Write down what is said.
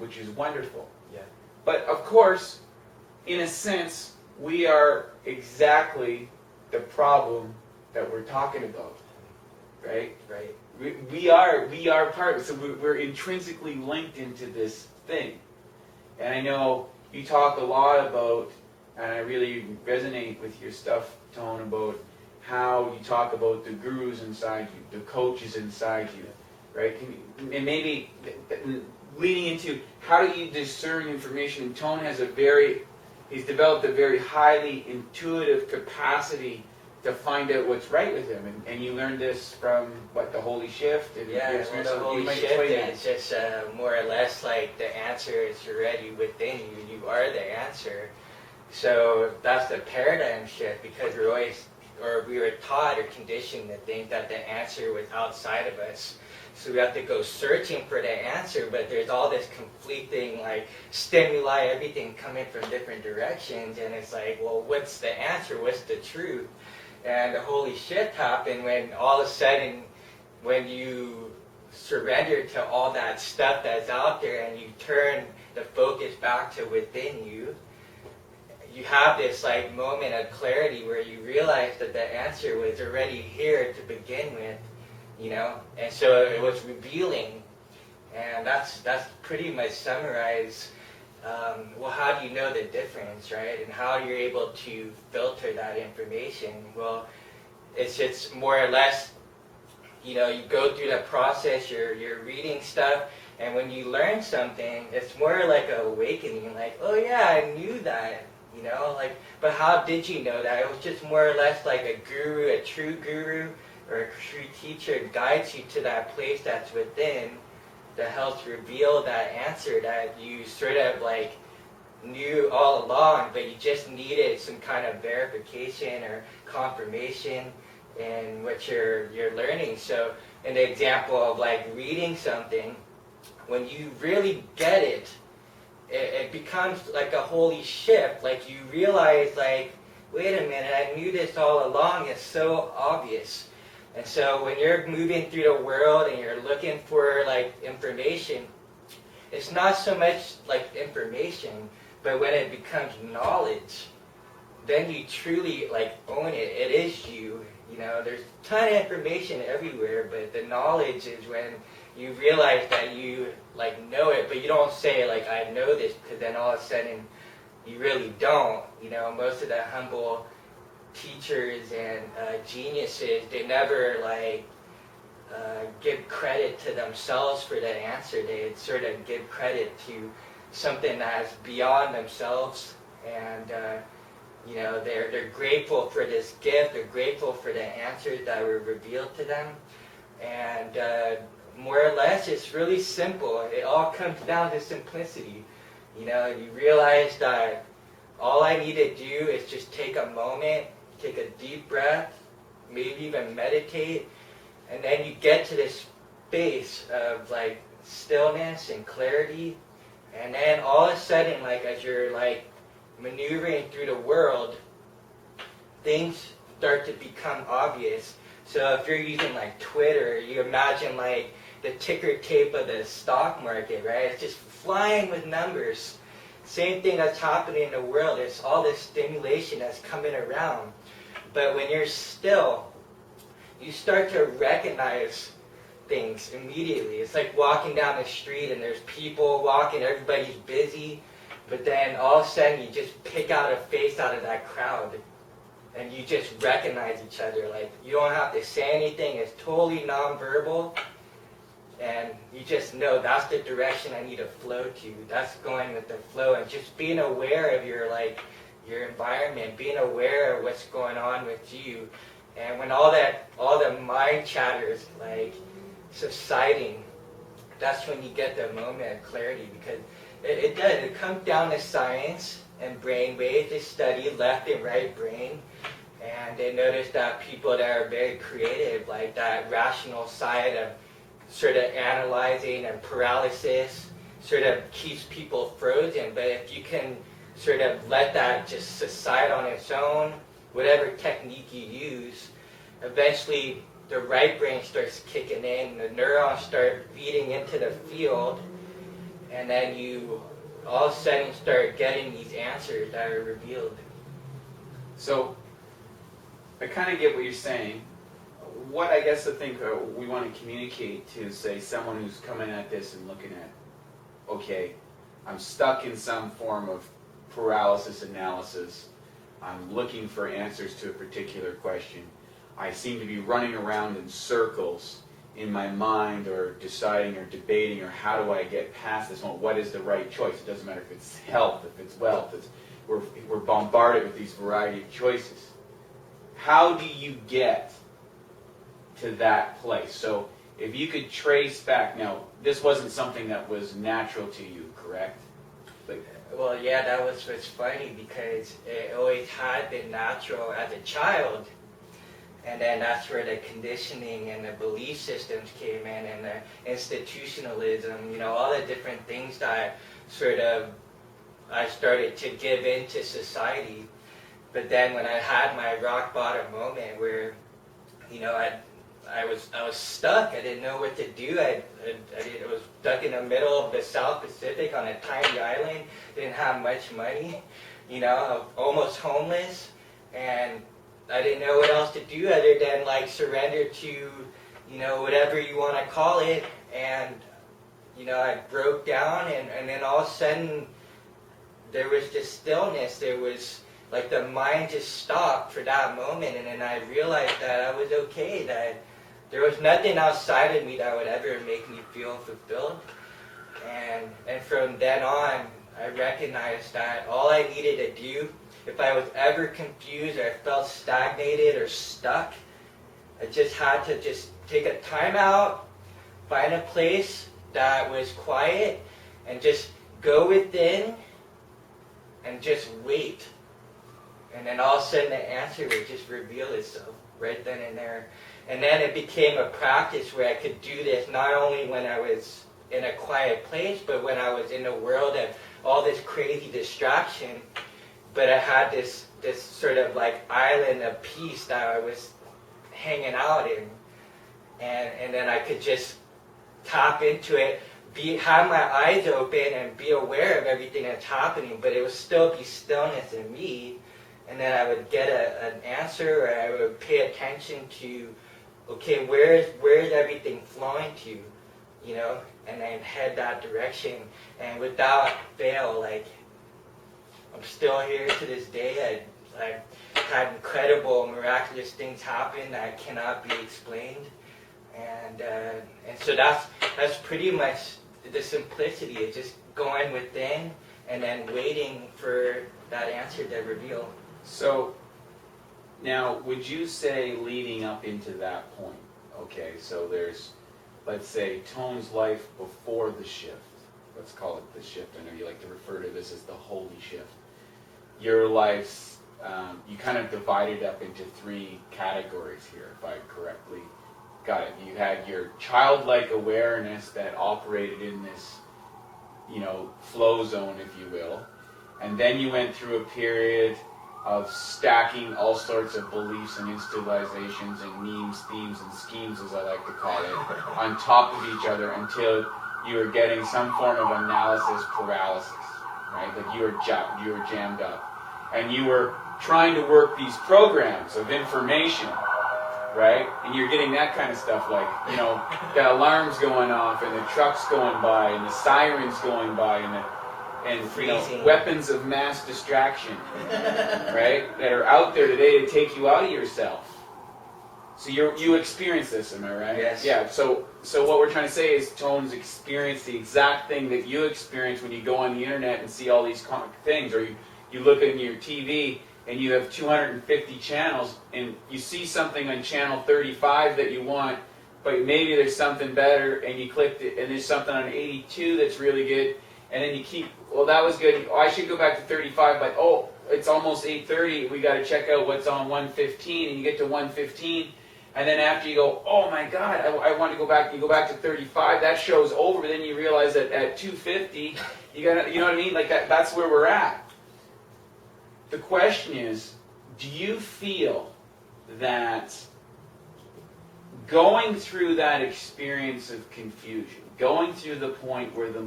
which is wonderful. Yeah. But of course, in a sense, we are exactly the problem that we're talking about, right? Right. We are part of it, so we're intrinsically linked into this thing. And I know you talk a lot about, and I really resonate with your stuff, Tone, about how you talk about the gurus inside you, the coaches inside you, right? And maybe leading into how do you discern information? And Tone has he's developed a very highly intuitive capacity to find out what's right with him. And you learned this from, what, the Holy Shift? And Yeah, the Holy Shift is just more or less like the answer is already within you. You are the answer. So that's the paradigm shift, because we were taught or conditioned to think that the answer was outside of us. So we have to go searching for the answer, but there's all this conflicting like stimuli, everything coming from different directions, and it's like, well, what's the answer? What's the truth? And the holy shift happened when all of a sudden, when you surrender to all that stuff that's out there and you turn the focus back to within you, you have this like moment of clarity where you realize that the answer was already here to begin with, you know, and so it was revealing, and that's pretty much summarized. Well, how do you know the difference, right? And how you're able to filter that information? Well, it's just more or less, you know, you go through that process, you're reading stuff, and when you learn something, it's more like an awakening, like, oh yeah, I knew that, you know, like, but how did you know that? It was just more or less like a guru, a true guru, or a true teacher guides you to that place that's within, that helps reveal that answer that you sort of like knew all along, but you just needed some kind of verification or confirmation in what you're learning. So in the example of like reading something, when you really get it, it becomes like a holy shift. Like you realize like, wait a minute, I knew this all along, it's so obvious. And so when you're moving through the world and you're looking for like information, it's not so much like information, but when it becomes knowledge, then you truly like own it. It is you. You know, there's a ton of information everywhere, but the knowledge is when you realize that you like know it, but you don't say like I know this, because then all of a sudden you really don't. You know, most of the humble teachers and geniuses, they never like give credit to themselves for the answer. They sort of give credit to something that's beyond themselves, and you know, they're grateful for this gift. They're grateful for the answers that were revealed to them, and more or less, it's really simple. It all comes down to simplicity. You know, you realize that all I need to do is just take a moment, take a deep breath, maybe even meditate, and then you get to this space of like stillness and clarity, and then all of a sudden, like as you're like maneuvering through the world, things start to become obvious. So if you're using like Twitter, you imagine like the ticker tape of the stock market, right? It's just flying with numbers. Same thing that's happening in the world. It's all this stimulation that's coming around. But when you're still, you start to recognize things immediately. It's like walking down the street and there's people walking, everybody's busy, but then all of a sudden you just pick out a face out of that crowd and you just recognize each other. Like, you don't have to say anything, it's totally nonverbal, and you just know that's the direction I need to flow to. That's going with the flow, and just being aware of your environment, being aware of what's going on with you. And when all the mind chatter is like subsiding, that's when you get the moment of clarity, because it comes down to science and brain waves. They study left and right brain, and they notice that people that are very creative, like that rational side of sort of analyzing and paralysis, sort of keeps people frozen. But if you can sort of let that just subside on its own, whatever technique you use, eventually the right brain starts kicking in, the neurons start feeding into the field, and then you all of a sudden start getting these answers that are revealed. So, I kind of get what you're saying. What I guess the thing we want to communicate to, say, someone who's coming at this and looking at, okay, I'm stuck in some form of paralysis analysis. I'm looking for answers to a particular question. I seem to be running around in circles in my mind, or deciding or debating, or how do I get past this one? What is the right choice? It doesn't matter if it's health, if it's wealth. We're bombarded with these variety of choices. How do you get to that place? So if you could trace back, now this wasn't something that was natural to you, correct? Well, yeah, that was what's funny, because it always had been natural as a child. And then that's where the conditioning and the belief systems came in, and the institutionalism, all the different things that I started to give into society. But then when I had my rock bottom moment where, I was stuck. I didn't know what to do. I was stuck in the middle of the South Pacific on a tiny island. Didn't have much money. Almost homeless, and I didn't know what else to do other than surrender to, whatever you want to call it. And, I broke down, and then all of a sudden there was this stillness. There was the mind just stopped for that moment, and then I realized that I was okay, that there was nothing outside of me that would ever make me feel fulfilled. And from then on, I recognized that all I needed to do, if I was ever confused or I felt stagnated or stuck, I just had to just take a time out, find a place that was quiet, and just go within and just wait. And then all of a sudden the answer would just reveal itself right then and there. And then it became a practice where I could do this not only when I was in a quiet place, but when I was in a world of all this crazy distraction. But I had this sort of island of peace that I was hanging out in. And then I could just tap into it, have my eyes open and be aware of everything that's happening, but it would still be stillness in me. And then I would get an answer, or I would pay attention to, okay, where is everything flowing to, and then head that direction. And without fail, I'm still here to this day. I've had incredible, miraculous things happen that cannot be explained. And so that's pretty much the simplicity. It's just going within and then waiting for that answer to reveal. So, now, would you say leading up into that point, okay, so there's, let's say, Tone's life before the shift. Let's call it the shift. I know you like to refer to this as the holy shift. Your life's, you kind of divided up into three categories here, if I correctly got it. You had your childlike awareness that operated in this, flow zone, if you will. And then you went through a period of stacking all sorts of beliefs and institutionalizations and memes, themes, and schemes, as I like to call it, on top of each other until you were getting some form of analysis paralysis, right? You were jammed up. And you were trying to work these programs of information, right? And you're getting that kind of stuff the alarms going off and the trucks going by and the sirens going by and weapons of mass distraction, right, that are out there today to take you out of yourself. So you experience this, am I right? Yes. Yeah. So what we're trying to say is Tone's experienced the exact thing that you experience when you go on the internet and see all these things, or you look in your TV and you have 250 channels and you see something on channel 35 that you want, but maybe there's something better, and you clicked it and there's something on 82 that's really good. And then you keep, that was good. I should go back to 35, but it's almost 8:30. We got to check out what's on 115, and you get to 115, and then after you go, oh my God, I want to go back. You go back to 35. That show's over. But then you realize that at 250, you know what I mean? That's where we're at. The question is, do you feel that going through that experience of confusion, going through the point where the